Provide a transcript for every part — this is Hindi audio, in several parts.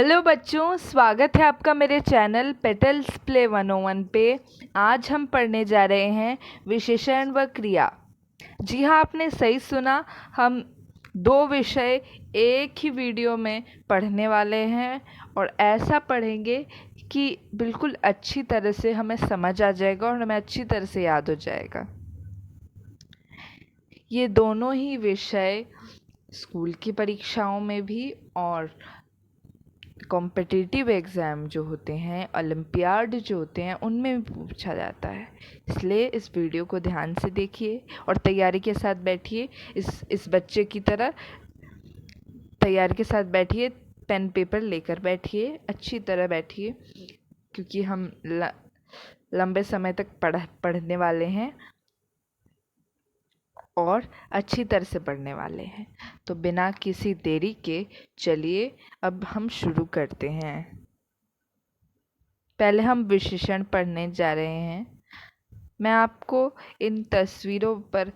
हेलो बच्चों, स्वागत है आपका मेरे चैनल पेटल्स प्ले 101 पे। आज हम पढ़ने जा रहे हैं विशेषण व क्रिया। जी हाँ, आपने सही सुना। हम दो विषय एक ही वीडियो में पढ़ने वाले हैं और ऐसा पढ़ेंगे कि बिल्कुल अच्छी तरह से हमें समझ आ जाएगा और हमें अच्छी तरह से याद हो जाएगा। ये दोनों ही विषय स्कूल की परीक्षाओं में भी और कॉम्पिटिटिव एग्ज़ाम जो होते हैं, ओलंपियाड जो होते हैं, उनमें भी पूछा जाता है। इसलिए इस वीडियो को ध्यान से देखिए और तैयारी के साथ बैठिए। इस बच्चे की तरह तैयारी के साथ बैठिए, पेन पेपर लेकर बैठिए, अच्छी तरह बैठिए, क्योंकि हम लंबे समय तक पढ़ने वाले हैं और अच्छी तरह से पढ़ने वाले हैं। तो बिना किसी देरी के चलिए अब हम शुरू करते हैं। पहले हम विशेषण पढ़ने जा रहे हैं। मैं आपको इन तस्वीरों पर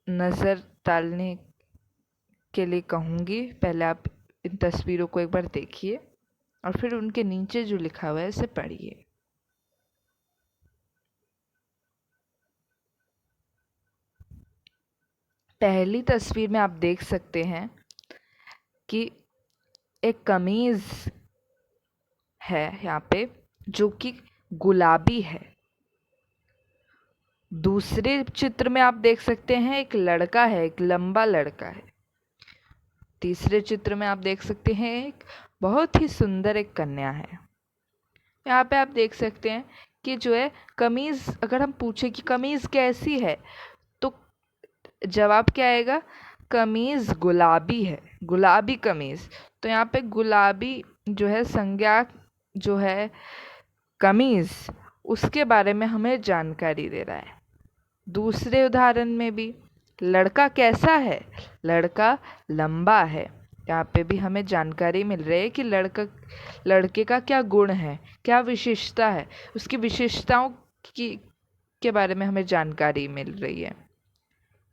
नज़र डालने के लिए कहूँगी। पहले आप इन तस्वीरों को एक बार देखिए और फिर उनके नीचे जो लिखा हुआ है उसे पढ़िए। पहली तस्वीर में आप देख सकते हैं कि एक कमीज़ है यहाँ पे जो कि गुलाबी है। दूसरे चित्र में आप देख सकते हैं एक लड़का है, एक लंबा लड़का है। तीसरे चित्र में आप देख सकते हैं एक बहुत ही सुंदर एक कन्या है। यहाँ पे आप देख सकते हैं कि जो है कमीज़, अगर हम पूछे कि कमीज़ कैसी है तो जवाब क्या आएगा? कमीज़ गुलाबी है, गुलाबी कमीज़। तो यहाँ पे गुलाबी जो है संज्ञा जो है कमीज़, उसके बारे में हमें जानकारी दे रहा है। दूसरे उदाहरण में भी लड़का कैसा है? लड़का लंबा है। यहाँ पे भी हमें जानकारी मिल रही है कि लड़के का क्या गुण है, क्या विशेषता है, उसकी विशेषताओं के बारे में हमें जानकारी मिल रही है।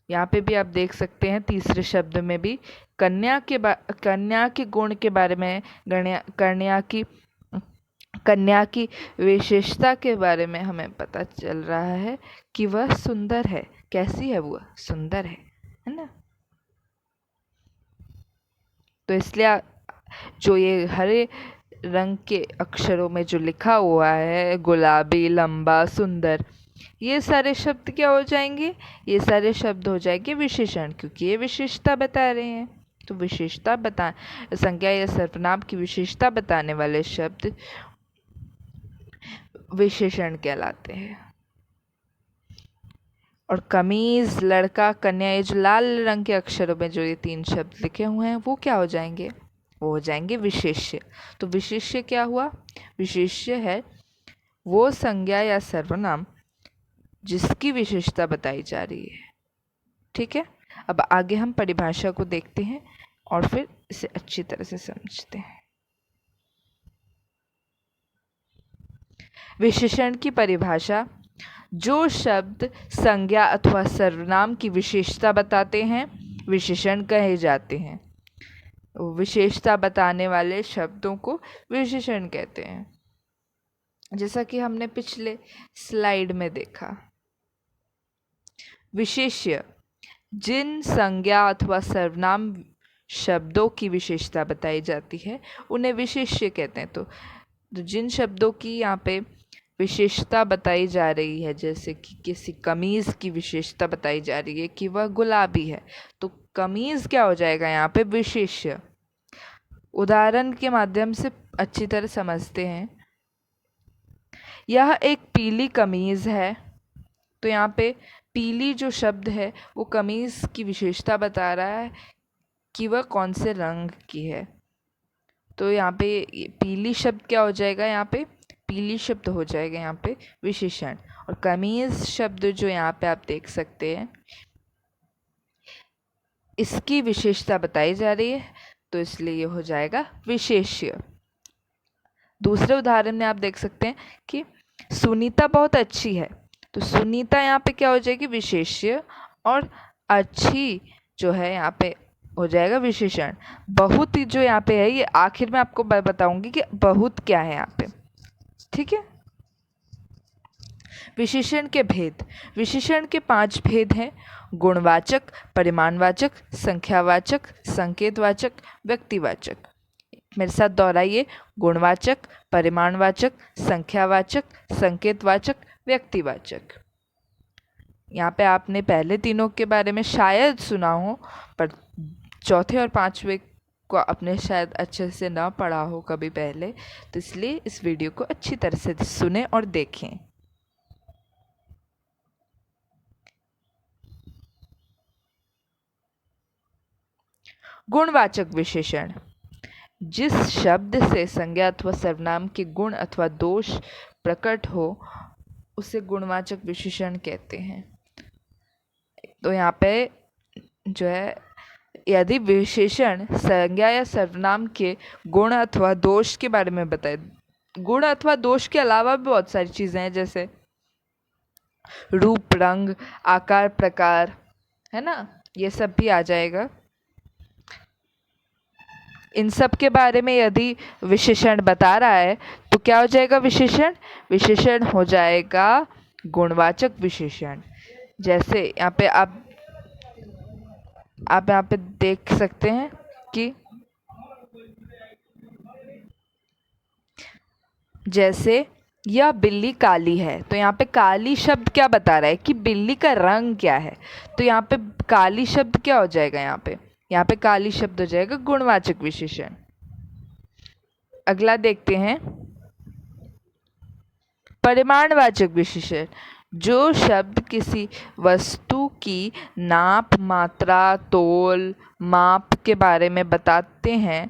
यहाँ पे भी आप देख सकते हैं तीसरे शब्द में भी कन्या के गुण के बारे में, कन्या की विशेषता के बारे में हमें पता चल रहा है कि वह सुंदर है। कैसी है? वह सुंदर है ना। तो इसलिए जो ये हरे रंग के अक्षरों में जो लिखा हुआ है गुलाबी, लंबा, सुंदर, ये सारे शब्द क्या हो जाएंगे? ये सारे शब्द हो जाएंगे विशेषण, क्योंकि ये विशेषता बता रहे हैं। तो विशेषता संज्ञा या सर्वनाम की विशेषता बताने वाले शब्द विशेषण कहलाते हैं। और कमीज, लड़का, कन्या, ये जो लाल रंग के अक्षरों में जो ये तीन शब्द लिखे हुए हैं वो क्या हो जाएंगे? वो हो जाएंगे विशेष्य। तो विशेष्य क्या हुआ? विशेष्य है वो संज्ञा या सर्वनाम जिसकी विशेषता बताई जा रही है। ठीक है, अब आगे हम परिभाषा को देखते हैं और फिर इसे अच्छी तरह से समझते हैं। विशेषण की परिभाषा: जो शब्द संज्ञा अथवा सर्वनाम की विशेषता बताते हैं विशेषण कहे जाते हैं। विशेषता बताने वाले शब्दों को विशेषण कहते हैं। जैसा कि हमने पिछले स्लाइड में देखा, विशेष्य जिन संज्ञा अथवा सर्वनाम शब्दों की विशेषता बताई जाती है उन्हें विशेष्य कहते हैं। तो जिन शब्दों की यहाँ पे विशेषता बताई जा रही है, जैसे कि किसी कमीज़ की विशेषता बताई जा रही है कि वह गुलाबी है, तो कमीज़ क्या हो जाएगा यहाँ पे? विशेष्य। उदाहरण के माध्यम से अच्छी तरह समझते हैं। यह एक पीली कमीज़ है। तो यहाँ पे पीली जो शब्द है वो कमीज़ की विशेषता बता रहा है कि वह कौन से रंग की है। तो यहाँ पे पीली शब्द क्या हो जाएगा? यहाँ पे पीली शब्द हो जाएगा यहाँ पे विशेषण। और कमीज़ शब्द जो यहाँ पे आप देख सकते हैं, इसकी विशेषता बताई जा रही है, तो इसलिए ये हो जाएगा विशेष्य। दूसरे उदाहरण में आप देख सकते हैं कि सुनीता बहुत अच्छी है। तो सुनीता यहाँ पे क्या हो जाएगी? विशेष्य। और अच्छी जो है यहाँ पे हो जाएगा विशेषण। बहुत ही जो यहाँ पे है, ये आखिर में आपको बताऊंगी कि बहुत क्या है यहाँ पे। ठीक है। विशेषण के भेद। विशेषण के 5 भेद हैं: गुणवाचक, परिमाणवाचक, संख्यावाचक, संकेतवाचक, व्यक्तिवाचक। मेरे साथ दोहराइए: गुणवाचक, परिमाणवाचक, संख्यावाचक, संकेतवाचक, व्यक्तिवाचक। यहाँ पे आपने पहले तीनों के बारे में शायद सुना हो, पर चौथे और पांचवे को आपने शायद अच्छे से ना पढ़ा हो कभी पहले, तो इसलिए इस वीडियो को अच्छी तरह से सुने और देखें। गुणवाचक विशेषण। जिस शब्द से संज्ञा अथवा सर्वनाम के गुण अथवा दोष प्रकट हो उसे गुणवाचक विशेषण कहते हैं। तो यहाँ पे जो है, यदि विशेषण संज्ञा या सर्वनाम के गुण अथवा दोष के बारे में बताए, गुण अथवा दोष के अलावा भी बहुत सारी चीज़ें हैं, जैसे रूप, रंग, आकार, प्रकार, है ना, ये सब भी आ जाएगा। इन सब के बारे में यदि विशेषण बता रहा है तो क्या हो जाएगा विशेषण? विशेषण हो जाएगा गुणवाचक विशेषण। जैसे यहाँ पे आप यहाँ पे देख सकते हैं कि जैसे यह बिल्ली काली है, तो यहाँ पे काली शब्द क्या बता रहा है कि बिल्ली का रंग क्या है। तो यहाँ पे काली शब्द क्या हो जाएगा? यहाँ पे काली शब्द हो जाएगा गुणवाचक विशेषण। अगला देखते हैं परिमाणवाचक विशेषण। जो शब्द किसी वस्तु की नाप, मात्रा, तोल, माप के बारे में बताते हैं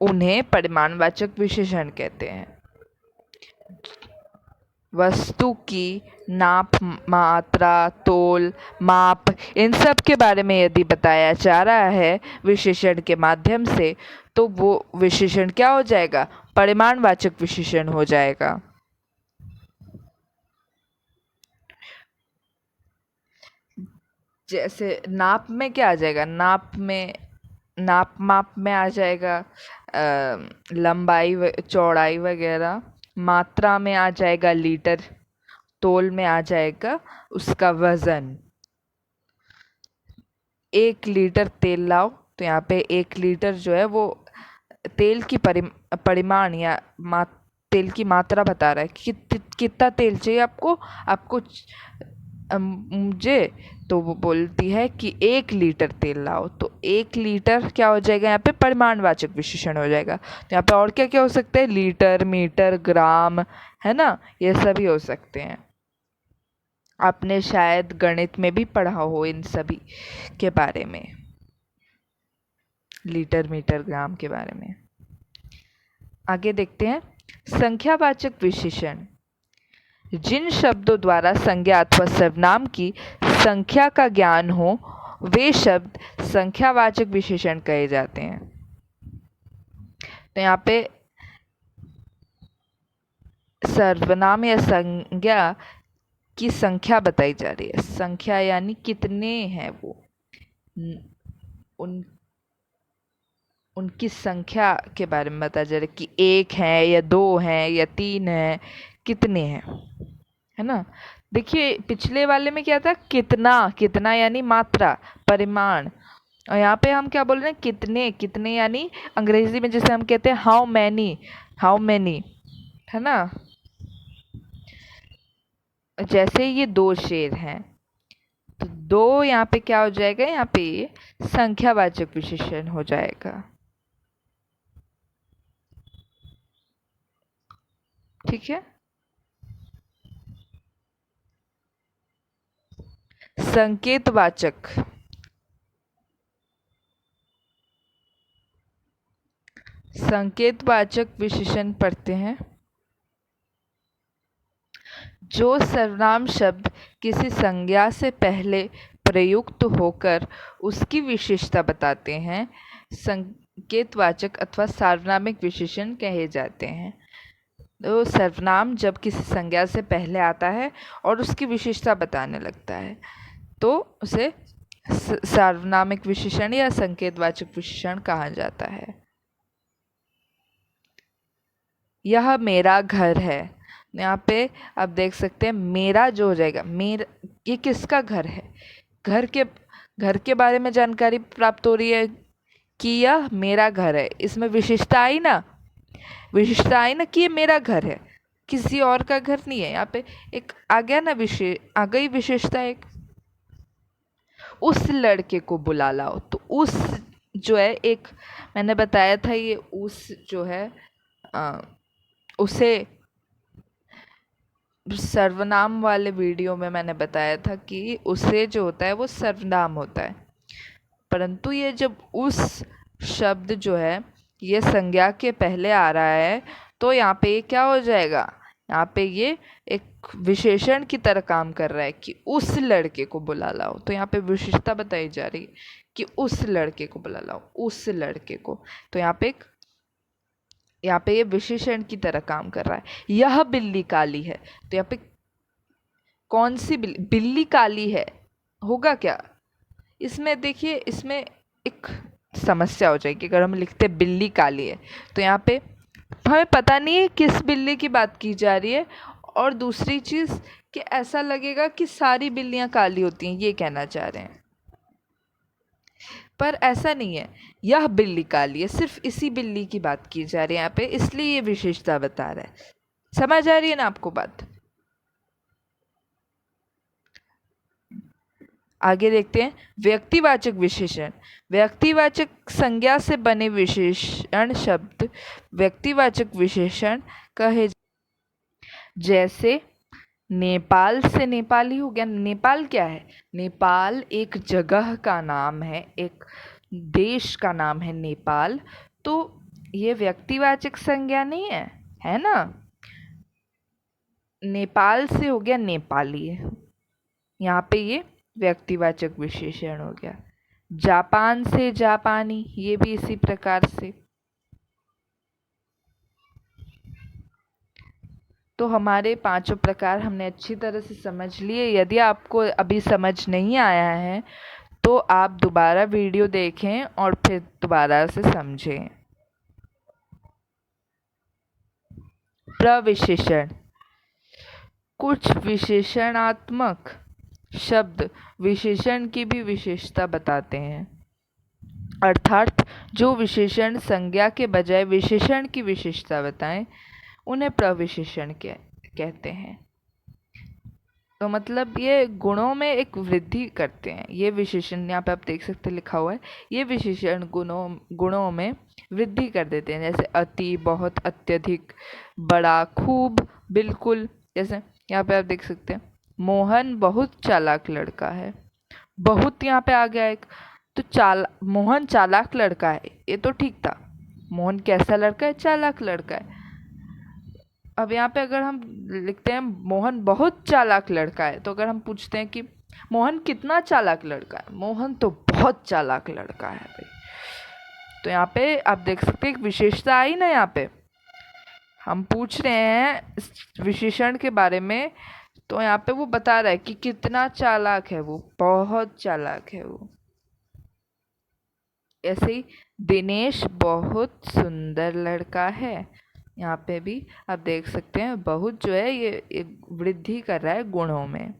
उन्हें परिमाणवाचक विशेषण कहते हैं। वस्तु की नाप, मात्रा, तोल, माप, इन सब के बारे में यदि बताया जा रहा है विशेषण के माध्यम से, तो वो विशेषण क्या हो जाएगा? परिमाणवाचक विशेषण हो जाएगा। जैसे नाप में क्या आ जाएगा? नाप माप में आ जाएगा लंबाई चौड़ाई वगैरह। मात्रा में आ जाएगा लीटर। तोल में आ जाएगा उसका वजन। 1 लीटर तेल लाओ, तो यहाँ पे 1 लीटर जो है वो तेल की परिमाण या तेल की मात्रा बता रहा है कि कितना तेल चाहिए आपको मुझे। तो वो बोलती है कि 1 लीटर तेल लाओ, तो 1 लीटर क्या हो जाएगा? यहाँ पे परिमाणवाचक विशेषण हो जाएगा। तो यहाँ पे और क्या क्या हो सकते हैं? लीटर, मीटर, ग्राम, है ना, ये सभी हो सकते हैं। आपने शायद गणित में भी पढ़ा हो इन सभी के बारे में, लीटर, मीटर, ग्राम के बारे में। आगे देखते हैं संख्यावाचक विशेषण। जिन शब्दों द्वारा संज्ञा अथवा सर्वनाम की संख्या का ज्ञान हो वे शब्द संख्यावाचक विशेषण कहे जाते हैं। तो यहाँ पे सर्वनाम या संज्ञा की संख्या बताई जा रही है। संख्या यानी कितने हैं वो, उनकी संख्या के बारे में बताया जा रहा है कि 1 है या 2 है या 3 है, कितने हैं, है ना। देखिए पिछले वाले में क्या था? कितना यानी मात्रा, परिमाण। और यहाँ पे हम क्या बोल रहे हैं? कितने यानी अंग्रेजी में जैसे हम कहते हैं हाउ मैनी, है ना। जैसे ये 2 शेर हैं, तो 2 यहाँ पे क्या हो जाएगा? यहाँ पे संख्यावाचक विशेषण हो जाएगा। ठीक है। संकेतवाचक विशेषण पढ़ते हैं। जो सर्वनाम शब्द किसी संज्ञा से पहले प्रयुक्त होकर उसकी विशेषता बताते हैं संकेतवाचक अथवा सार्वनामिक विशेषण कहे जाते हैं। तो सर्वनाम जब किसी संज्ञा से पहले आता है और उसकी विशेषता बताने लगता है तो उसे सार्वनामिक विशेषण या संकेतवाचक विशेषण कहा जाता है। यह मेरा घर है, यहाँ पे आप देख सकते हैं मेरा जो हो जाएगा, मेरा, ये किसका घर है? घर के बारे में जानकारी प्राप्त हो रही है कि यह मेरा घर है। इसमें विशेषता आई ना, कि ये मेरा घर है, किसी और का घर नहीं है। यहाँ पे एक आ गया ना, आ गई विशेषता एक। उस लड़के को बुला लाओ, तो उस जो है, एक मैंने बताया था, ये उस जो है उसे सर्वनाम वाले वीडियो में मैंने बताया था कि उसे जो होता है वो सर्वनाम होता है, परंतु ये जब उस शब्द जो है ये संज्ञा के पहले आ रहा है तो यहाँ पे ये क्या हो जाएगा, यहाँ पे ये एक विशेषण की तरह काम कर रहा है कि उस लड़के को बुला लाओ। तो यहाँ पे विशेषता बताई जा रही है कि उस लड़के को बुला लाओ, उस लड़के को। तो यहाँ पे ये विशेषण की तरह काम कर रहा है। यह बिल्ली काली है, तो यहाँ पे कौन सी बिल्ली? बिल्ली काली है होगा क्या? इसमें देखिए, इसमें एक समस्या हो जाएगी। अगर हम लिखते बिल्ली काली है तो यहाँ पे हमें पता नहीं है किस बिल्ली की बात की जा रही है, और दूसरी चीज़ कि ऐसा लगेगा कि सारी बिल्लियाँ काली होती हैं, ये कहना चाह रहे हैं, पर ऐसा नहीं है। यह बिल्ली काली है, सिर्फ इसी बिल्ली की बात की जा रही है यहाँ पे, इसलिए ये विशेषता बता रहा है। समझ आ रही है ना आपको बात? आगे देखते हैं व्यक्तिवाचक विशेषण। व्यक्तिवाचक संज्ञा से बने विशेषण शब्द व्यक्तिवाचक विशेषण कहे। जैसे नेपाल से नेपाली हो गया। नेपाल क्या है? नेपाल एक जगह का नाम है, एक देश का नाम है नेपाल। तो ये व्यक्तिवाचक संज्ञा नहीं है, है ना? नेपाल से हो गया नेपाली, यहाँ पे ये व्यक्तिवाचक विशेषण हो गया। जापान से जापानी, ये भी इसी प्रकार से। तो हमारे पांचों प्रकार हमने अच्छी तरह से समझ लिए। यदि आपको अभी समझ नहीं आया है तो आप दोबारा वीडियो देखें और फिर दोबारा से समझें। प्रविशेषण। कुछ विशेषणात्मक शब्द विशेषण की भी विशेषता बताते हैं, अर्थात जो विशेषण संज्ञा के बजाय विशेषण की विशेषता बताएं उन्हें प्रविशेषण कहते हैं। तो मतलब ये गुणों में एक वृद्धि करते हैं। ये विशेषण यहाँ पे आप देख सकते लिखा हुआ है, ये विशेषण गुणों में वृद्धि कर देते हैं। जैसे अति, बहुत, अत्यधिक, बड़ा, खूब, बिल्कुल। जैसे यहाँ पे आप देख सकते हैं मोहन बहुत चालाक लड़का है। बहुत यहाँ पे आ गया एक, तो मोहन चालाक लड़का है, ये तो ठीक था। मोहन कैसा लड़का है? चालाक लड़का है। अब यहाँ पे अगर हम लिखते हैं मोहन बहुत चालाक लड़का है, तो अगर हम पूछते हैं कि मोहन कितना चालाक लड़का है? मोहन तो बहुत चालाक लड़का है भाई। तो यहाँ पे आप देख सकते हैं एक विशेषता आई ना, यहाँ पे हम पूछ रहे हैं इस विशेषण के बारे में, तो यहाँ पे वो बता रहा है कि कितना चालाक है वो, बहुत चालाक है वो। ऐसे ही दिनेश बहुत सुंदर लड़का है, यहाँ पे भी आप देख सकते हैं बहुत जो है ये वृद्धि कर रहा है गुणों में।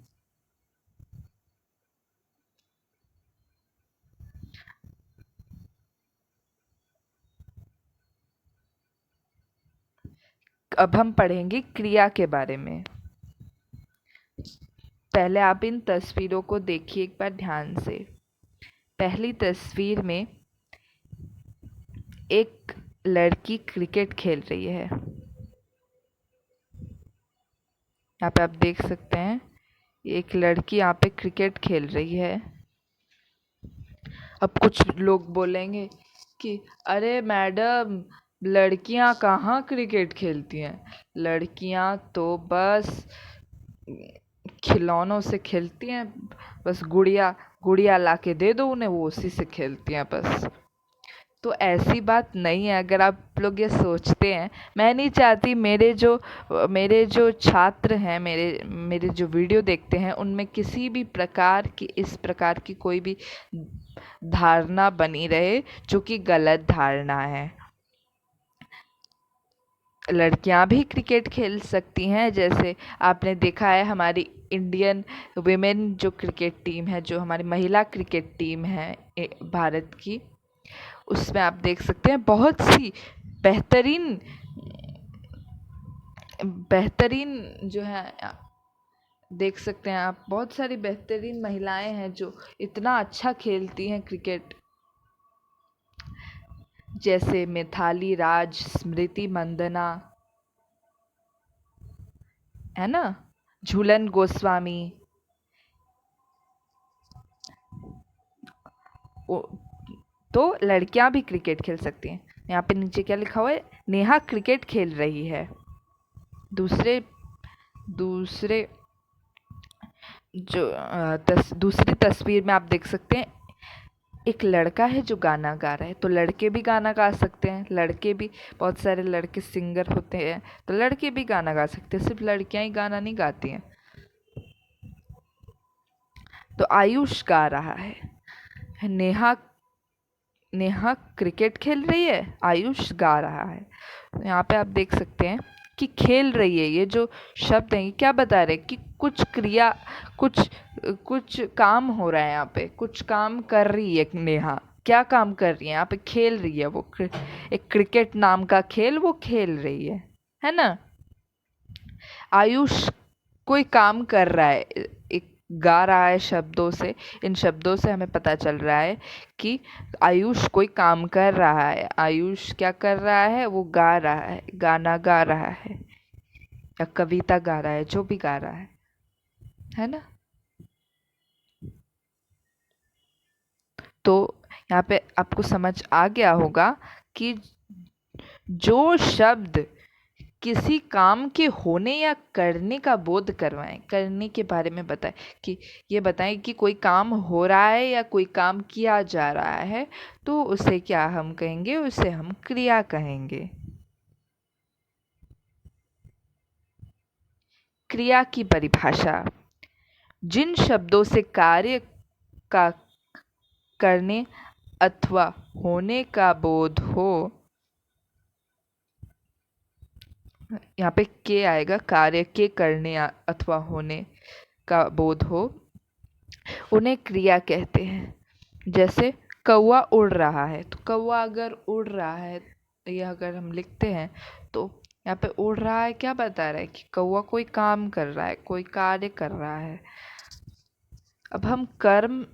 अब हम पढ़ेंगे क्रिया के बारे में। पहले आप इन तस्वीरों को देखिए एक बार ध्यान से। पहली तस्वीर में एक लड़की क्रिकेट खेल रही है, यहाँ पे आप देख सकते हैं एक लड़की यहाँ पे क्रिकेट खेल रही है। अब कुछ लोग बोलेंगे कि अरे मैडम, लड़कियां कहाँ क्रिकेट खेलती हैं, लड़कियां तो बस खिलौनों से खेलती हैं, बस गुड़िया ला के दे दो उन्हें, वो उसी से खेलती हैं बस। तो ऐसी बात नहीं है। अगर आप लोग ये सोचते हैं, मैं नहीं चाहती मेरे जो छात्र हैं, मेरे जो वीडियो देखते हैं, उनमें किसी भी प्रकार की इस प्रकार की कोई भी धारणा बनी रहे जो कि गलत धारणा है। लड़कियां भी क्रिकेट खेल सकती हैं। जैसे आपने देखा है हमारी इंडियन विमेन जो क्रिकेट टीम है, जो हमारी महिला क्रिकेट टीम है भारत की, उसमें आप देख सकते हैं बहुत सी बेहतरीन बेहतरीन जो है, देख सकते हैं आप, बहुत सारी बेहतरीन महिलाएं हैं जो इतना अच्छा खेलती हैं क्रिकेट। जैसे मिथाली राज, स्मृति मंदना, है ना, झूलन गोस्वामी। तो लड़कियां भी क्रिकेट खेल सकती हैं। यहाँ पे नीचे क्या लिखा हुआ है? नेहा क्रिकेट खेल रही है। दूसरे दूसरे दूसरी तस्वीर में आप देख सकते हैं एक लड़का है जो गाना गा रहा है। तो लड़के भी गाना गा सकते हैं, लड़के भी, बहुत सारे लड़के सिंगर होते हैं, तो लड़के भी गाना गा सकते हैं, सिर्फ लड़कियां ही गाना नहीं गाती हैं। तो आयुष गा रहा है, नेहा क्रिकेट खेल रही है, आयुष गा रहा है। यहाँ पे आप देख सकते हैं कि खेल रही है, ये जो शब्द है ये क्या बता रहे हैं कि कुछ क्रिया, कुछ कुछ काम हो रहा है। यहाँ पे कुछ काम कर रही है नेहा। क्या काम कर रही है? यहाँ पे खेल रही है वो, एक क्रिकेट नाम का खेल वो खेल रही है ना। आयुष कोई काम कर रहा है, एक गा रहा है शब्दों से। इन शब्दों से हमें पता चल रहा है कि आयुष कोई काम कर रहा है। आयुष क्या कर रहा है? वो गा रहा है, गाना गा रहा है या कविता गा रहा है, जो भी गा रहा है ना। तो यहाँ पे आपको समझ आ गया होगा कि जो शब्द किसी काम के होने या करने का बोध करवाएं, करने के बारे में बताएं, कि ये बताएं कि कोई काम हो रहा है या कोई काम किया जा रहा है, तो उसे क्या हम कहेंगे? उसे हम क्रिया कहेंगे। क्रिया की परिभाषा: जिन शब्दों से कार्य का करने अथवा होने का बोध हो, यहाँ पे के आएगा, कार्य के करने अथवा होने का बोध हो, उन्हें क्रिया कहते हैं। जैसे कौवा उड़ रहा है, तो कौवा अगर उड़ रहा है, ये अगर हम लिखते हैं तो यहाँ पे उड़ रहा है क्या बता रहा है? कि कौवा कोई काम कर रहा है, कोई कार्य कर रहा है। अब हम कर्म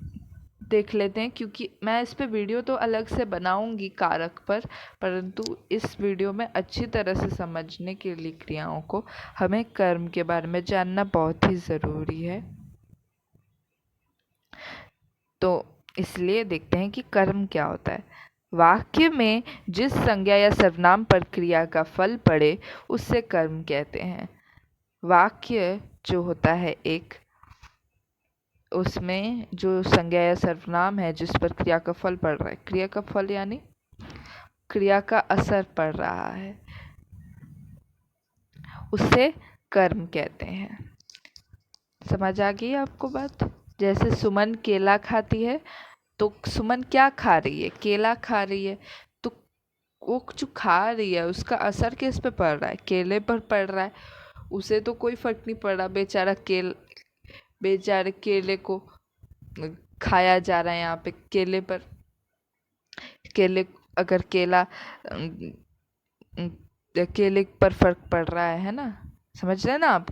देख लेते हैं, क्योंकि मैं इस पे वीडियो तो अलग से बनाऊंगी कारक पर, परंतु इस वीडियो में अच्छी तरह से समझने के लिए क्रियाओं को हमें कर्म के बारे में जानना बहुत ही ज़रूरी है। तो इसलिए देखते हैं कि कर्म क्या होता है। वाक्य में जिस संज्ञा या सर्वनाम पर क्रिया का फल पड़े उससे कर्म कहते हैं। वाक्य जो होता है एक, उसमें जो संज्ञा या सर्वनाम है जिस पर क्रिया का फल पड़ रहा है, क्रिया का फल यानी क्रिया का असर पड़ रहा है, उसे कर्म कहते हैं। समझ आ गई आपको बात? जैसे सुमन केला खाती है, तो सुमन क्या खा रही है? केला खा रही है। तो वो जो खा रही है उसका असर किस पे पड़ रहा है? केले पर पड़ रहा है। उसे तो कोई फर्क नहीं पड़ रहा, बेचारे केले को खाया जा रहा है। यहाँ पे केले पर, केले अगर केले पर फर्क पड़ रहा है ना, समझ रहे हैं ना आप?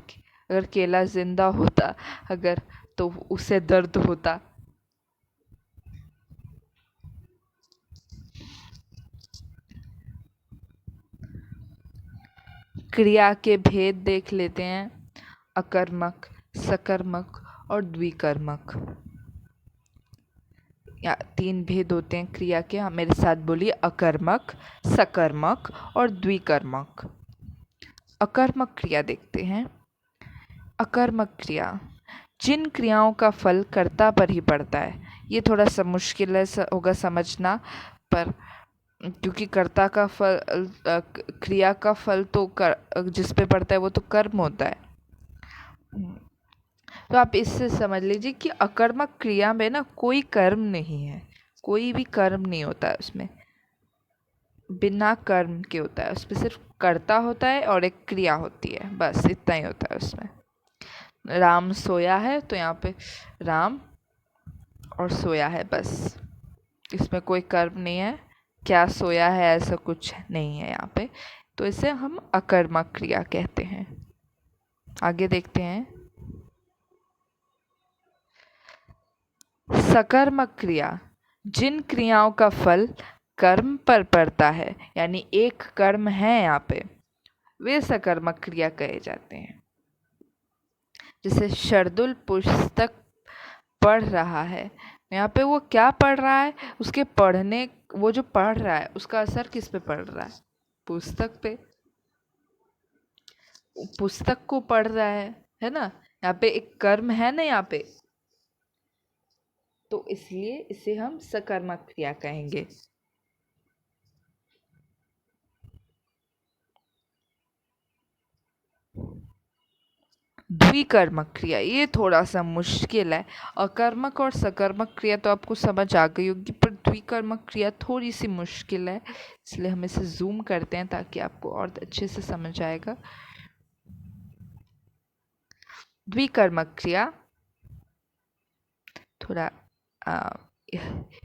अगर केला जिंदा होता अगर, तो उसे दर्द होता। क्रिया के भेद देख लेते हैं: अकर्मक, सकर्मक और द्विकर्मक। या 3 भेद होते हैं क्रिया के। हाँ, मेरे साथ बोलिए: अकर्मक, सकर्मक और द्विकर्मक। अकर्मक क्रिया देखते हैं। अकर्मक क्रिया जिन क्रियाओं का फल कर्ता पर ही पड़ता है। ये थोड़ा सा मुश्किल होगा समझना, पर क्योंकि कर्ता का फल क्रिया का फल तो जिस पे पड़ता है वो तो कर्म होता है। तो आप इससे समझ लीजिए कि अकर्मक क्रिया में ना कोई कर्म नहीं है, कोई भी कर्म नहीं होता है उसमें, बिना कर्म के होता है। उसमें सिर्फ कर्ता होता है और एक क्रिया होती है, बस इतना ही होता है उसमें। राम सोया है तो यहाँ पे राम और सोया है, बस। इसमें कोई कर्म नहीं है, क्या सोया है ऐसा कुछ नहीं है यहाँ पे। तो इसे हम अकर्मक क्रिया कहते हैं। आगे देखते हैं। सकर्मक क्रिया, जिन क्रियाओं का फल कर्म पर पड़ता है, यानी एक कर्म है यहाँ पे, वे सकर्मक क्रिया कहे जाते हैं। जैसे शार्दुल पुस्तक पढ़ रहा है, यहाँ पे वो क्या पढ़ रहा है, उसके पढ़ने, वो जो पढ़ रहा है उसका असर किस पे पड़ रहा है, पुस्तक पे, पुस्तक को पढ़ रहा है ना। यहाँ पे एक कर्म है ना यहाँ पे, तो इसलिए इसे हम सकर्मक क्रिया कहेंगे। द्विकर्मक क्रिया, ये थोड़ा सा मुश्किल है। अकर्मक और सकर्मक क्रिया तो आपको समझ आ गई होगी, पर द्विकर्मक क्रिया थोड़ी सी मुश्किल है, इसलिए हम इसे जूम करते हैं ताकि आपको और अच्छे से समझ आएगा। द्विकर्मक क्रिया, थोड़ा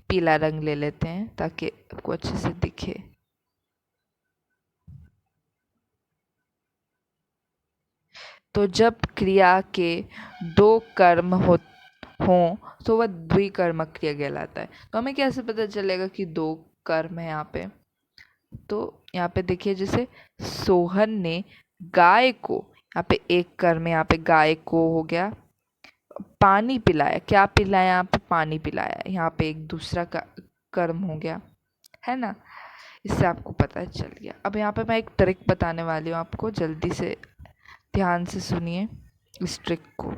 पीला रंग ले लेते हैं ताकि आपको अच्छे से दिखे। तो जब क्रिया के दो कर्म हों तो वह द्विकर्मक क्रिया कहलाता है। तो हमें कैसे पता चलेगा कि दो कर्म है यहाँ पे? तो यहाँ पे देखिए, जैसे सोहन ने गाय को, यहाँ पे एक कर्म है, यहाँ पे गाय को हो गया, पानी पिलाया, क्या पिलाया, यहाँ पे पानी पिलाया, यहाँ पे एक दूसरा का कर्म हो गया, है ना। इससे आपको पता चल गया। अब यहाँ पे मैं एक ट्रिक बताने वाली हूँ आपको, जल्दी से ध्यान से सुनिए इस ट्रिक को।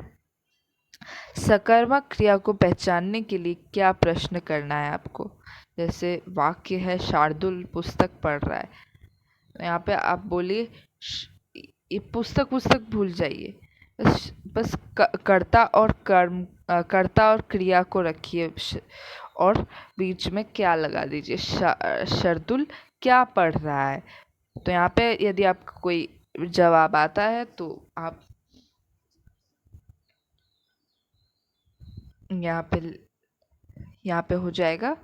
सकर्मक क्रिया को पहचानने के लिए क्या प्रश्न करना है आपको? जैसे वाक्य है शार्दुल पुस्तक पढ़ रहा है, तो यहाँ पे आप बोलिए ये पुस्तक पुस्तक भूल जाइए, बस कर्ता और कर्म, कर्ता और क्रिया को रखिए और बीच में क्या लगा दीजिए, शार्दुल क्या पढ़ रहा है। तो यहाँ पे यदि आपको कोई जवाब आता है तो आप यहाँ पे हो जाएगा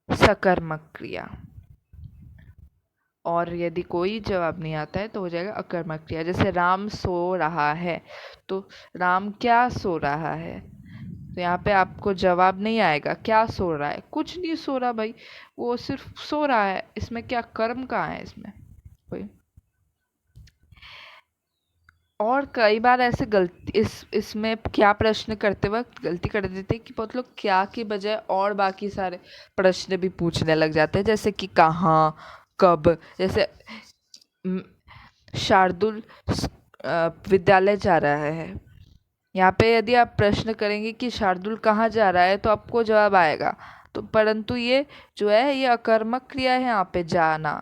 सकर्मक क्रिया, और यदि कोई जवाब नहीं आता है तो हो जाएगा अकर्मक क्रिया। जैसे राम सो रहा है, तो राम क्या सो रहा है, तो यहाँ पे आपको जवाब नहीं आएगा। क्या सो रहा है? कुछ नहीं सो रहा भाई, वो सिर्फ सो रहा है, इसमें क्या कर्म कहाँ है इसमें कोई। और कई बार ऐसे गलती इसमें क्या प्रश्न करते वक्त गलती कर देते हैं कि बहुत लोग क्या की बजाय और बाकी सारे प्रश्न भी पूछने लग जाते हैं, जैसे कि कहाँ, कब। जैसे शार्दुल विद्यालय जा रहा है, यहाँ पे यदि आप प्रश्न करेंगे कि शार्दुल कहाँ जा रहा है तो आपको जवाब आएगा, तो परंतु ये जो है ये अकर्मक क्रिया है यहाँ पे, जाना।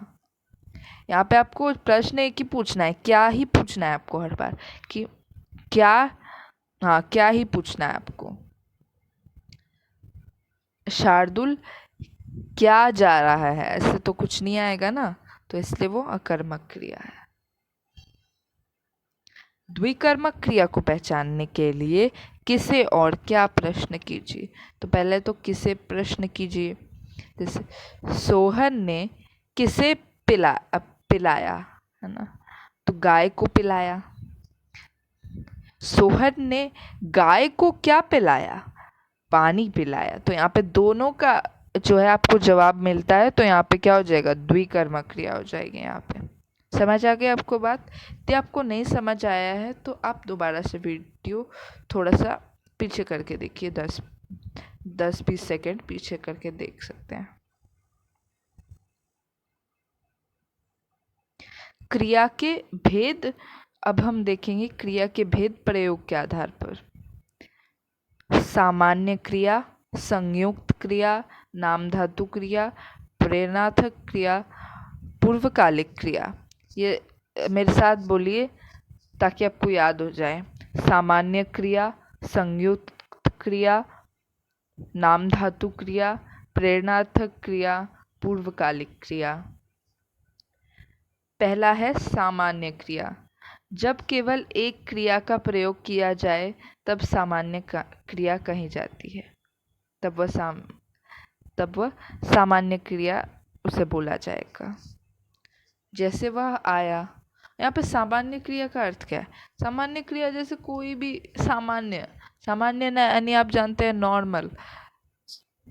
यहाँ पे आपको प्रश्न एक ही पूछना है, क्या ही पूछना है आपको हर बार कि क्या, हाँ क्या ही पूछना है आपको। शार्दुल क्या जा रहा है, ऐसे तो कुछ नहीं आएगा ना, तो इसलिए वो अकर्मक क्रिया है। द्विकर्मक क्रिया को पहचानने के लिए किसे और क्या प्रश्न कीजिए। तो पहले तो किसे प्रश्न कीजिए, जैसे सोहन ने किसे पिलाया, है ना, तो गाय को पिलाया। सोहन ने गाय को क्या पिलाया? पानी पिलाया। तो यहाँ पे दोनों का जो है आपको जवाब मिलता है, तो यहाँ पे क्या हो जाएगा, द्विकर्मक क्रिया हो जाएगी। यहाँ पे समझ आ गया आपको बात? यदि आपको नहीं समझ आया है तो आप दोबारा से वीडियो थोड़ा सा पीछे करके देखिए, 10-20 सेकेंड पीछे करके देख सकते हैं। क्रिया के भेद, अब हम देखेंगे क्रिया के भेद प्रयोग के आधार पर। सामान्य क्रिया, संयुक्त क्रिया, नाम धातु क्रिया, प्रेरणार्थक क्रिया, पूर्वकालिक क्रिया। ये मेरे साथ बोलिए ताकि आपको याद हो जाए। सामान्य क्रिया, संयुक्त क्रिया, नाम धातु क्रिया, प्रेरणार्थक क्रिया, पूर्वकालिक क्रिया। पहला है सामान्य क्रिया। जब केवल एक क्रिया का प्रयोग किया जाए तब सामान्य क्रिया कही जाती है, तब वह सामान्य क्रिया उसे बोला जाएगा। जैसे वह आया, यहाँ पे सामान्य क्रिया का अर्थ क्या है? सामान्य क्रिया जैसे कोई भी सामान्य ना, यानी आप जानते हैं नॉर्मल।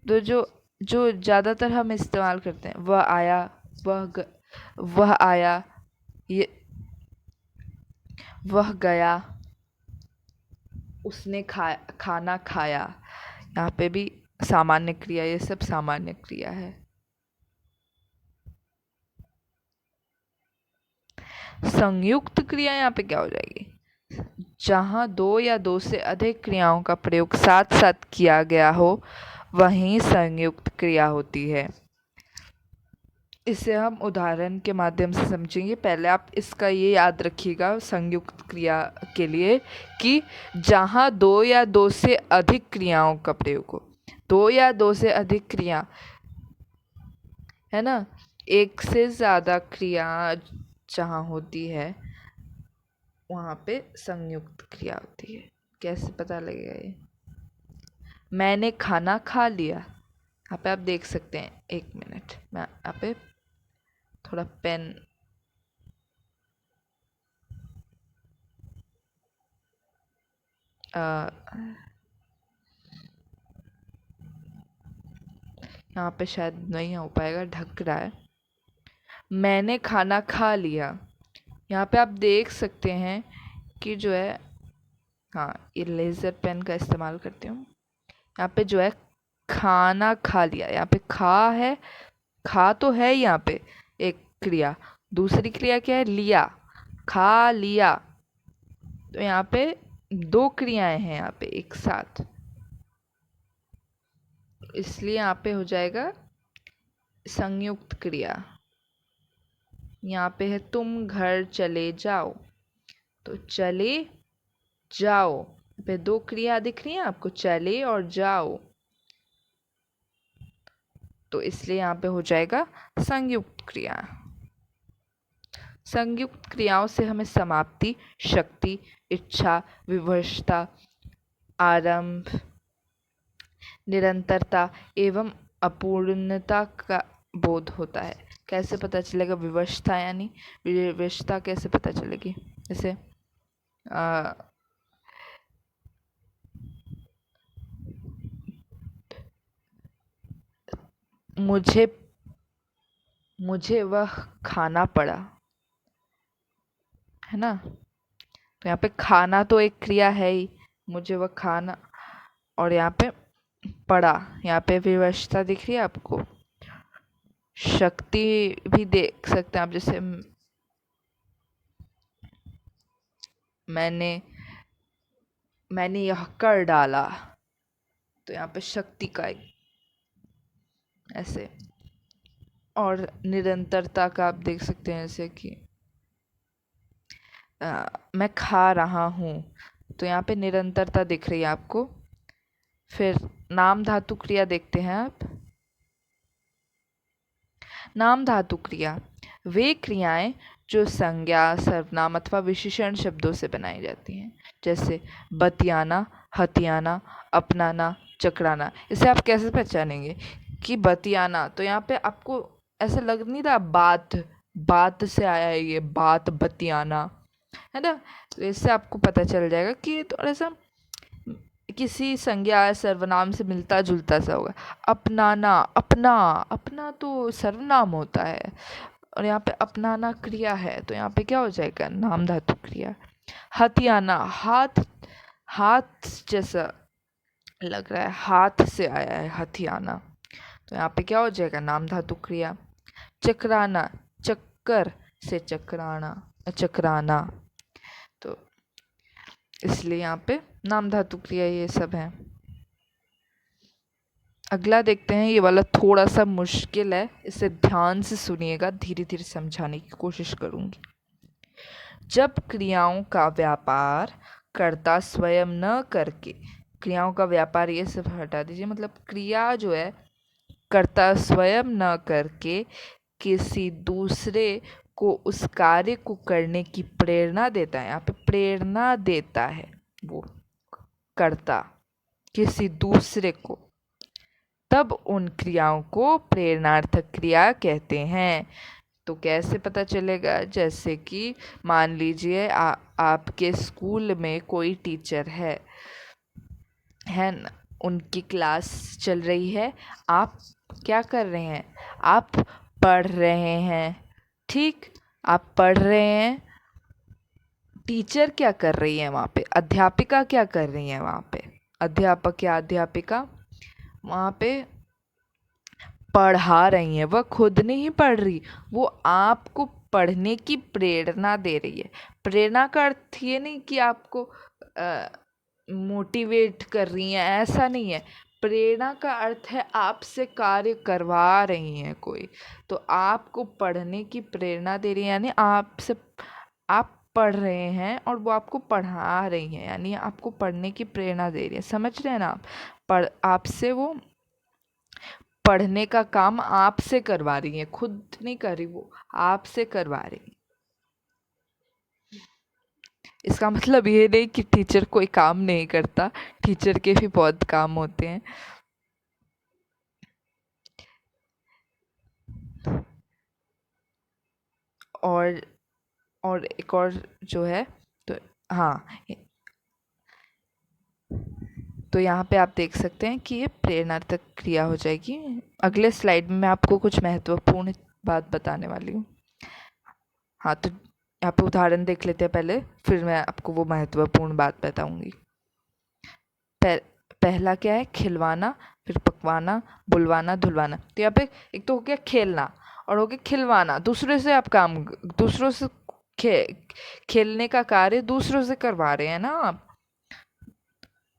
तो जो ज़्यादातर हम इस्तेमाल करते हैं, वह आया, वह आया, ये वह गया, उसने खाना खाया। यहाँ पे भी सामान्य क्रिया, ये सब सामान्य क्रिया है। संयुक्त क्रिया यहाँ पे क्या हो जाएगी? जहाँ दो या दो से अधिक क्रियाओं का प्रयोग साथ साथ किया गया हो वहीं संयुक्त क्रिया होती है। इसे हम उदाहरण के माध्यम से समझेंगे। पहले आप इसका ये याद रखिएगा संयुक्त क्रिया के लिए कि जहाँ दो या दो से अधिक क्रियाओं का प्रयोग हो, दो या दो से अधिक क्रिया है ना, एक से ज़्यादा क्रिया जहाँ होती है वहाँ पे संयुक्त क्रिया होती है। कैसे पता लगेगा ये? मैंने खाना खा लिया। यहाँ पे आप देख सकते हैं, एक मिनट, मैं यहाँ पे थोड़ा पेन यहाँ पे शायद नहीं हो पाएगा, ढक रहा है। मैंने खाना खा लिया। यहाँ पे आप देख सकते हैं कि जो है, हाँ ये लेज़र पेन का इस्तेमाल करती हूँ। यहाँ पे जो है खाना खा लिया, यहाँ पे खा है, खा तो है यहाँ पे एक क्रिया। दूसरी क्रिया क्या है? लिया, खा लिया। तो यहाँ पे दो क्रियाएं हैं यहाँ पे एक साथ, इसलिए यहाँ पे हो जाएगा संयुक्त क्रिया। यहाँ पे है तुम घर चले जाओ, तो चले जाओ, यहाँ पे दो क्रिया दिख रही है आपको, चले और जाओ, तो इसलिए यहाँ पे हो जाएगा संयुक्त क्रिया। संयुक्त क्रियाओं से हमें समाप्ति, शक्ति, इच्छा, विवशता, आरंभ, निरंतरता एवं अपूर्णता का बोध होता है। कैसे पता चलेगा विवशता, यानी विवशता कैसे पता चलेगी? जैसे मुझे वह खाना पड़ा, है ना। तो यहाँ पे खाना तो एक क्रिया है ही, मुझे वह खाना, और यहाँ पे पड़ा, यहाँ पे विवशता दिख रही है आपको। शक्ति भी देख सकते हैं आप, जैसे मैंने यह कर डाला, तो यहाँ पे शक्ति का एक ऐसे। और निरंतरता का आप देख सकते हैं, जैसे कि मैं खा रहा हूँ, तो यहाँ पे निरंतरता दिख रही है आपको। फिर नाम धातु क्रिया देखते हैं आप। नाम धातु क्रिया वे क्रियाएं जो संज्ञा, सर्वनाम अथवा विशेषण शब्दों से बनाई जाती हैं, जैसे बतियाना, हथियाना, अपनाना, चकराना। इसे आप कैसे पहचानेंगे कि बतियाना? तो यहाँ पे आपको ऐसा लग नहीं रहा बात से आया है ये, बात बतियाना, है ना। तो इससे आपको पता चल जाएगा कि ये थोड़ा सा किसी संज्ञा सर्वनाम से मिलता जुलता सा होगा। अपनाना, अपना तो सर्वनाम होता है, और यहाँ पे अपनाना क्रिया है, तो यहाँ पे क्या हो जाएगा? नाम धातु क्रिया। हथियाना, हाथ जैसा लग रहा है, हाथ से आया है हथियाना, तो यहाँ पे क्या हो जाएगा? नाम धातु क्रिया। चकराना, चक्कर से चकराना, तो इसलिए यहाँ पे नाम धातु क्रिया ये सब है। अगला देखते हैं, ये वाला थोड़ा सा मुश्किल है, इसे ध्यान से सुनिएगा, धीरे धीरे समझाने की कोशिश करूँगी। जब क्रियाओं का व्यापार कर्ता स्वयं न करके, क्रियाओं का व्यापार ये सब हटा दीजिए, मतलब क्रिया जो है कर्ता स्वयं न करके किसी दूसरे को उस कार्य को करने की प्रेरणा देता है, यहाँ पे प्रेरणा देता है वो कर्ता किसी दूसरे को, तब उन क्रियाओं को प्रेरणार्थक क्रिया कहते हैं। तो कैसे पता चलेगा? जैसे कि मान लीजिए आपके स्कूल में कोई टीचर है ना, उनकी क्लास चल रही है, आप क्या कर रहे हैं? आप पढ़ रहे हैं, ठीक, आप पढ़ रहे हैं। टीचर क्या कर रही है वहाँ पे? अध्यापिका क्या कर रही है वहाँ पे? अध्यापक या अध्यापिका वहाँ पे पढ़ा रही हैं, वह खुद नहीं पढ़ रही, वो आपको पढ़ने की प्रेरणा दे रही है। प्रेरणा का अर्थ ये नहीं कि आपको मोटिवेट कर रही हैं, ऐसा नहीं है। प्रेरणा का अर्थ है आपसे कार्य करवा रही हैं कोई, तो आपको पढ़ने की प्रेरणा दे रही है, यानी आपसे आप पढ़ रहे हैं और वो आपको पढ़ा रही हैं, यानी आपको पढ़ने की प्रेरणा दे रही है। समझ रहे हैं ना आप? आपसे वो पढ़ने का काम आपसे करवा रही है, खुद नहीं कर रही, वो आपसे करवा रही है। इसका मतलब ये नहीं कि टीचर कोई काम नहीं करता, टीचर के भी बहुत काम होते हैं। और एक और जो है, तो हाँ, तो यहाँ पे आप देख सकते हैं कि ये प्रेरणार्थक क्रिया हो जाएगी। अगले स्लाइड में मैं आपको कुछ महत्वपूर्ण बात बताने वाली हूँ। हाँ, तो यहाँ पे उदाहरण देख लेते हैं पहले, फिर मैं आपको वो महत्वपूर्ण बात बताऊंगी। पहला क्या है? खिलवाना, फिर पकवाना, बुलवाना, धुलवाना। तो यहाँ पे एक तो हो गया खेलना और हो गया खिलवाना। दूसरे से आप काम, दूसरों से खेलने का कार्य दूसरों से करवा रहे हैं ना आप,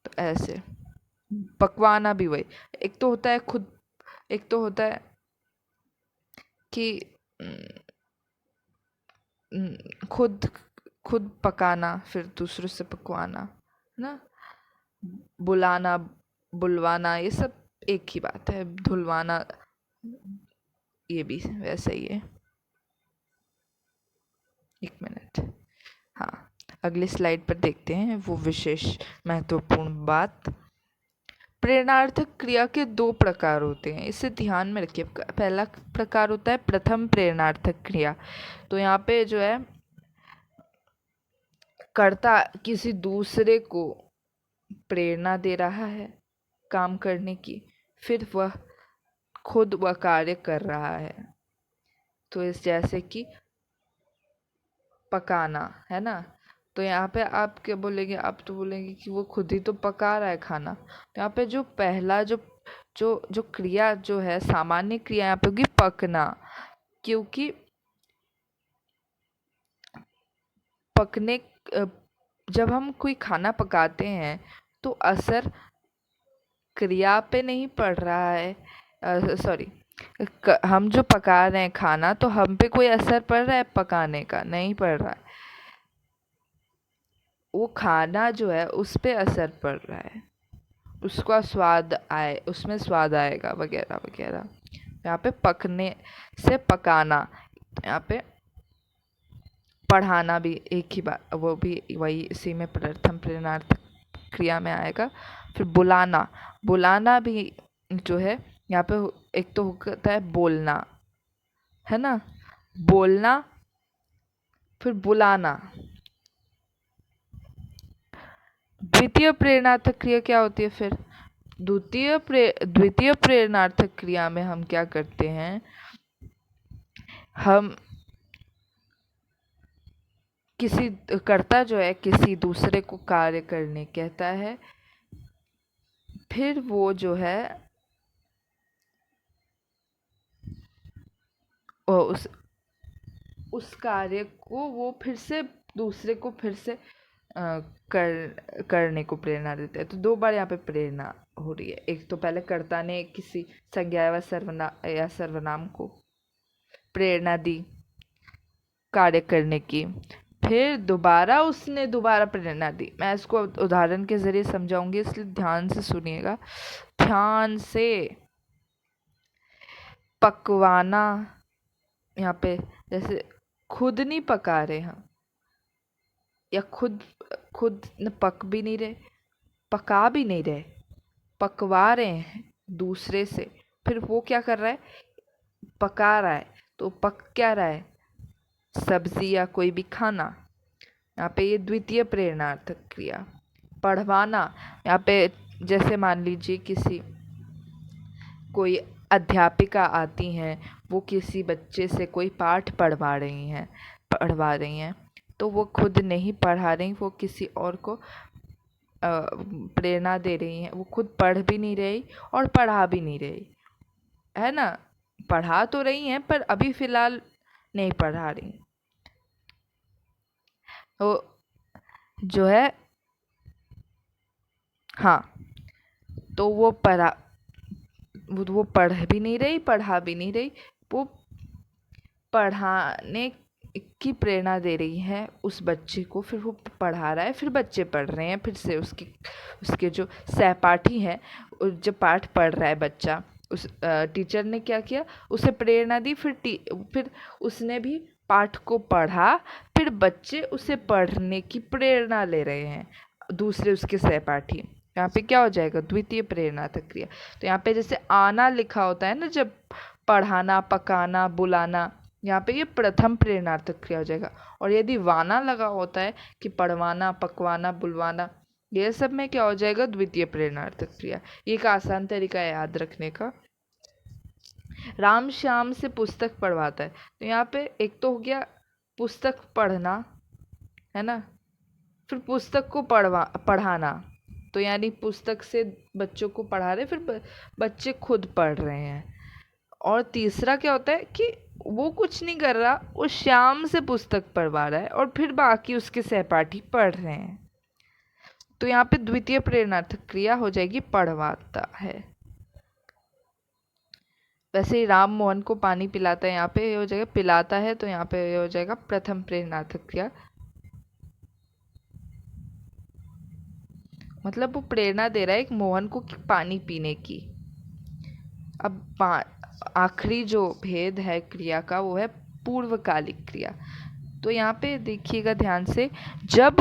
तो ऐसे। पकवाना भी वही, एक तो होता है खुद, एक तो होता है कि खुद खुद पकाना, फिर दूसरों से पकवाना ना। बुलाना, बुलवाना, ये सब एक ही बात है। धुलवाना ये भी वैसा ही है। एक मिनट, हाँ, अगली स्लाइड पर देखते हैं वो विशेष महत्वपूर्ण बात। प्रेरणार्थक क्रिया के दो प्रकार होते हैं, इसे ध्यान में रखिए। पहला प्रकार होता है प्रथम प्रेरणार्थक क्रिया। तो यहाँ पे जो है कर्ता किसी दूसरे को प्रेरणा दे रहा है काम करने की, फिर वह खुद वह कार्य कर रहा है। तो इस जैसे कि पकाना है ना, तो यहाँ पे आप क्या बोलेंगे? आप तो बोलेंगे कि वो खुद ही तो पका रहा है खाना। तो यहाँ पे जो पहला जो जो जो क्रिया जो है, सामान्य क्रिया यहाँ पे होगी पकना, क्योंकि पकने जब हम कोई खाना पकाते हैं तो असर क्रिया पे नहीं पड़ रहा है, सॉरी, हम जो पका रहे हैं खाना, तो हम पे कोई असर पड़ रहा है पकाने का? नहीं पड़ रहा है। वो खाना जो है उस पे असर पड़ रहा है, उसका स्वाद आए, उसमें स्वाद आएगा वगैरह वगैरह। यहाँ पे पकने से पकाना, यहाँ पे पढ़ाना भी एक ही बात, वो भी वही इसी में प्रथम प्रेरणार्थ क्रिया में आएगा। फिर बुलाना, बुलाना भी जो है यहाँ पे एक तो होता है बोलना, है ना, बोलना, फिर बुलाना। द्वितीय प्रेरणार्थक क्रिया क्या होती है फिर? द्वितीय प्रेरणार्थक क्रिया में हम क्या करते हैं? हम किसी कर्ता जो है किसी दूसरे को कार्य करने कहता है, फिर वो जो है उस कार्य को वो फिर से दूसरे को फिर से करने को प्रेरणा देते हैं। तो 2 बार यहाँ पे प्रेरणा हो रही है। एक तो पहले कर्ता ने किसी संज्ञा या सर्वनाम को प्रेरणा दी कार्य करने की, फिर उसने दोबारा प्रेरणा दी। मैं इसको उदाहरण के ज़रिए समझाऊंगी, इसलिए ध्यान से सुनिएगा। ध्यान से पकवाना, यहाँ पे जैसे खुद नहीं पका रहे हैं या खुद पक भी नहीं रहे, पका भी नहीं रहे, पकवा रहे हैं दूसरे से। फिर वो क्या कर रहा है, पका रहा है। तो पक क्या रहा है, सब्जी या कोई भी खाना। यहाँ पे ये द्वितीय प्रेरणार्थक क्रिया। पढ़वाना, यहाँ पे जैसे मान लीजिए कोई अध्यापिका आती हैं, वो किसी बच्चे से कोई पाठ पढ़वा रही हैं, तो वो खुद नहीं पढ़ा रही, वो किसी और को प्रेरणा दे रही हैं। वो खुद पढ़ भी नहीं रही और पढ़ा भी नहीं रही है ना। पढ़ा तो रही हैं पर अभी फ़िलहाल नहीं पढ़ा रही। तो जो है, हाँ, तो वो पढ़ भी नहीं रही, पढ़ा भी नहीं रही। वो पढ़ाने की प्रेरणा दे रही है उस बच्चे को, फिर वो पढ़ा रहा है, फिर बच्चे पढ़ रहे हैं। फिर से उसके जो सहपाठी हैं, जब पाठ पढ़ रहा है बच्चा, उस टीचर ने क्या किया, उसे प्रेरणा दी। फिर उसने भी पाठ को पढ़ा, फिर बच्चे उसे पढ़ने की प्रेरणा ले रहे हैं, दूसरे उसके सहपाठी। यहाँ पे क्या हो जाएगा, द्वितीय प्रेरणार्थक क्रिया। तो यहाँ पे जैसे आना लिखा होता है ना, जब पढ़ाना, पकाना, बुलाना, यहाँ पे ये प्रथम प्रेरणार्थक क्रिया हो जाएगा। और यदि वाना लगा होता है कि पढ़वाना, पकवाना, बुलवाना, ये सब में क्या हो जाएगा, द्वितीय प्रेरणार्थक क्रिया। ये एक आसान तरीका है याद रखने का। राम श्याम से पुस्तक पढ़वाता है, तो यहाँ पे एक तो हो गया पुस्तक पढ़ना, है ना, फिर पुस्तक को पढ़ाना, तो यानी पुस्तक से बच्चों को पढ़ा रहे, फिर बच्चे खुद पढ़ रहे हैं। और तीसरा क्या होता है कि वो कुछ नहीं कर रहा, वो श्याम से पुस्तक पढ़वा रहा है और फिर बाकी उसके सहपाठी पढ़ रहे हैं। तो यहाँ पे द्वितीय प्रेरणार्थक क्रिया हो जाएगी पढ़वाता है। वैसे ही राम मोहन को पानी पिलाता है, यहाँ पे ये हो जाएगा पिलाता है, तो यहाँ पे ये हो जाएगा प्रथम प्रेरणार्थक क्रिया। मतलब वो प्रेरणा दे रहा है एक मोहन को पानी पीने की। अब आखिरी जो भेद है क्रिया का, वो है पूर्वकालिक क्रिया। तो यहाँ पे देखिएगा ध्यान से, जब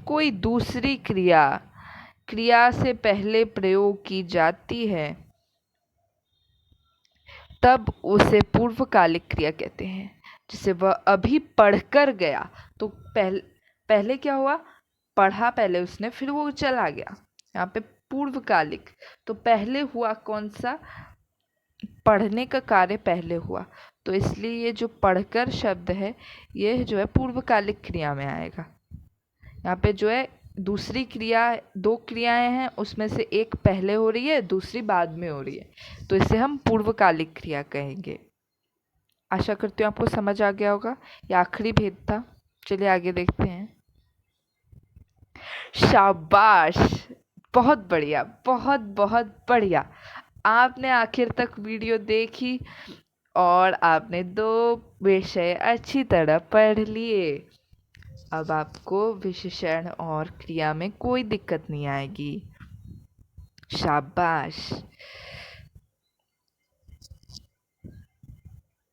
कोई दूसरी क्रिया से पहले प्रयोग की जाती है, तब उसे पूर्वकालिक क्रिया कहते हैं। जैसे वह अभी पढ़कर गया, तो पहले क्या हुआ, पढ़ा पहले उसने, फिर वो चला गया। यहाँ पे पूर्वकालिक, तो पहले हुआ कौन सा, पढ़ने का कार्य पहले हुआ, तो इसलिए ये जो पढ़कर शब्द है, ये जो है पूर्वकालिक क्रिया में आएगा। यहाँ पे जो है दूसरी क्रिया, 2 क्रियाएं हैं, उसमें से एक पहले हो रही है, दूसरी बाद में हो रही है, तो इसे हम पूर्वकालिक क्रिया कहेंगे। आशा करती हूँ आपको समझ आ गया होगा। ये आखिरी भेद था। चलिए आगे देखते हैं। शाबाश, बहुत बढ़िया, बहुत बहुत बढ़िया। आपने आखिर तक वीडियो देखी और आपने 2 विषय अच्छी तरह पढ़ लिए। अब आपको विशेषण और क्रिया में कोई दिक्कत नहीं आएगी। शाबाश।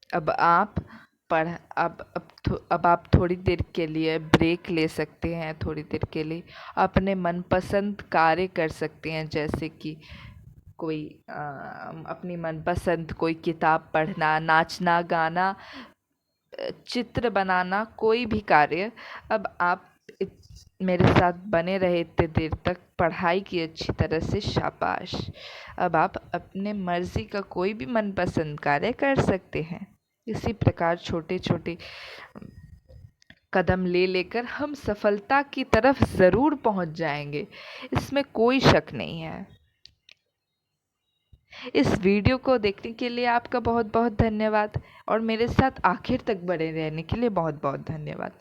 अब आप थोड़ी देर के लिए ब्रेक ले सकते हैं, थोड़ी देर के लिए अपने मनपसंद कार्य कर सकते हैं, जैसे कि कोई अपनी मनपसंद कोई किताब पढ़ना, नाचना, गाना, चित्र बनाना, कोई भी कार्य। अब आप मेरे साथ बने रहे इतने देर तक, पढ़ाई की अच्छी तरह से, शाबाश। अब आप अपने मर्जी का कोई भी मनपसंद कार्य कर सकते हैं। इसी प्रकार छोटे छोटे कदम ले लेकर हम सफलता की तरफ ज़रूर पहुंच जाएंगे, इसमें कोई शक नहीं है। इस वीडियो को देखने के लिए आपका बहुत बहुत धन्यवाद और मेरे साथ आखिर तक बने रहने के लिए बहुत बहुत धन्यवाद।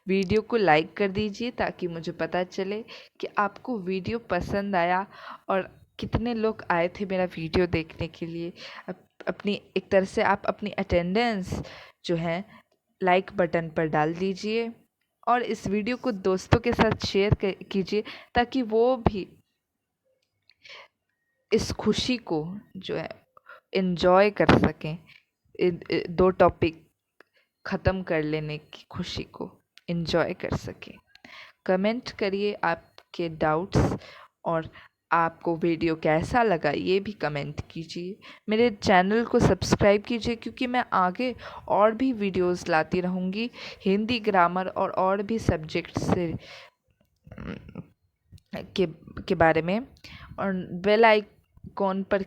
वीडियो को लाइक कर दीजिए ताकि मुझे पता चले कि आपको वीडियो पसंद आया और कितने लोग आए थे मेरा वीडियो देखने के लिए। अपनी एक तरह से आप अपनी अटेंडेंस जो है लाइक बटन पर डाल दीजिए और इस वीडियो को दोस्तों के साथ शेयर कीजिए ताकि वो भी इस खुशी को जो है एंजॉय कर सकें। दो टॉपिक ख़त्म कर लेने की खुशी को एंजॉय कर सकें। कमेंट करिए आपके डाउट्स और आपको वीडियो कैसा लगा ये भी कमेंट कीजिए। मेरे चैनल को सब्सक्राइब कीजिए क्योंकि मैं आगे और भी वीडियोस लाती रहूँगी हिंदी ग्रामर और भी सब्जेक्ट से के बारे में। और बेल आइकॉन पर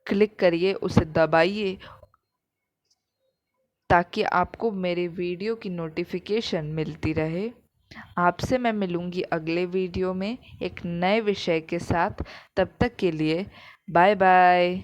क्लिक करिए, उसे दबाइए ताकि आपको मेरे वीडियो की नोटिफिकेशन मिलती रहे। आपसे मैं मिलूँगी अगले वीडियो में एक नए विषय के साथ। तब तक के लिए बाय बाय।